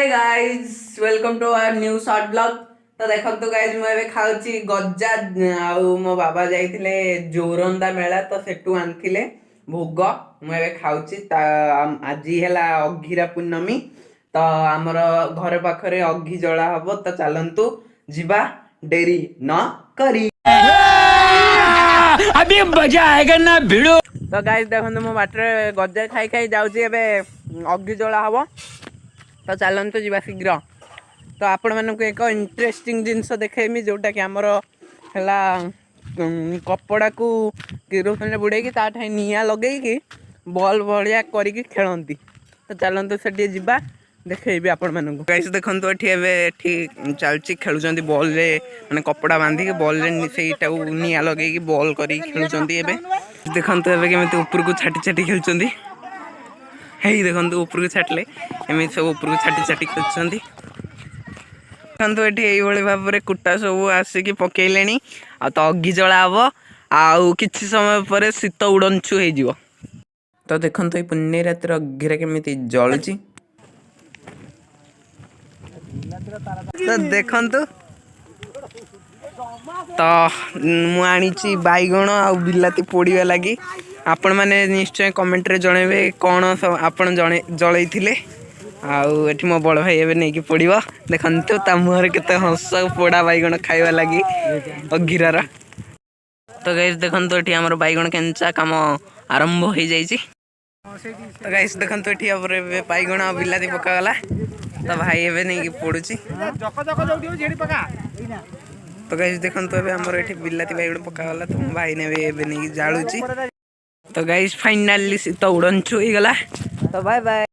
Hey guys welcome to our new short blog. तो देखो guys मुझे खाऊची गजा आउ मो बाबा जाइथिले जोरंदा मेला तो सेटू आनथिले भोग मुझे खाऊची आज है अघिरा पूर्णमी तो आमर घर पाखरे अघि जला हब तो चलतु जीवा डेरी न करी अभी मजा आएगा ना भिड़ो। तो गाइस देखो मो बाटर गजा खाई खाई जाऊँगी अघि जला हम तो चलतु जी शीघ्र। तो आपण मानक एक इंटरेस्टिंग जिनस देखेमी जोटा कि आमर है कपड़ा को किरोसिन बुड़े ताठे निआ लगे बॉल भाया करके खेलती। तो चलतु से जा देखेबी आपण मानक गाइस देखंतु एठी चलची खेलुचंती बॉल रे माने कपड़ा बांधी के बॉल रे सेटा निआ लगे बॉल करी खेलुचंती। एबे देखंतु एबे केमिति ऊपर को छाटी छाटी खेलुचंती। हेई देखंतु ऊपर को छाटले एमि सब ऊपर को छाटी छाटी खेलुचंती। देखंतु एठी एई भली भाव रे कुटा सब आसी कि पकेइलेनी आ तो अग्गी जळा हबो आउ किछि समय पर शीत उड़नछु हे जिवो। तो देखंतु ए पुन्ने रात रे अग्गिरा केमिति जळुची। तो देखंतु तो मु आनीची बाईगण आ बिलाती पोड़िया लगी आपण माने निश्चय कमेंट रे जणेबे कोन आपण जणे जळैथिले आउ एठी मो बड़ भाई एबे नै कि पोड़िबो। देखंतु ता मुहर केते हंस पोड़ा बाईगण खाइबा लगी अगिरार। तो गाइस देखंतु एठी हमर बाईगण केंचा काम आरंभ हो जाईची। तो गाइस देखंतु एठी हमर बाईगण आ बिलाती पका गला तो भाई एबे नै कि पोड़ुची। तो गाइस देखंतु एबे हमर एठी बिलाती बाईगण पका गला तो भाई ने एबे नै कि जाळुची। तो गाइस फाइनली शीत उड़नछु हो गला। तो बाय बाय।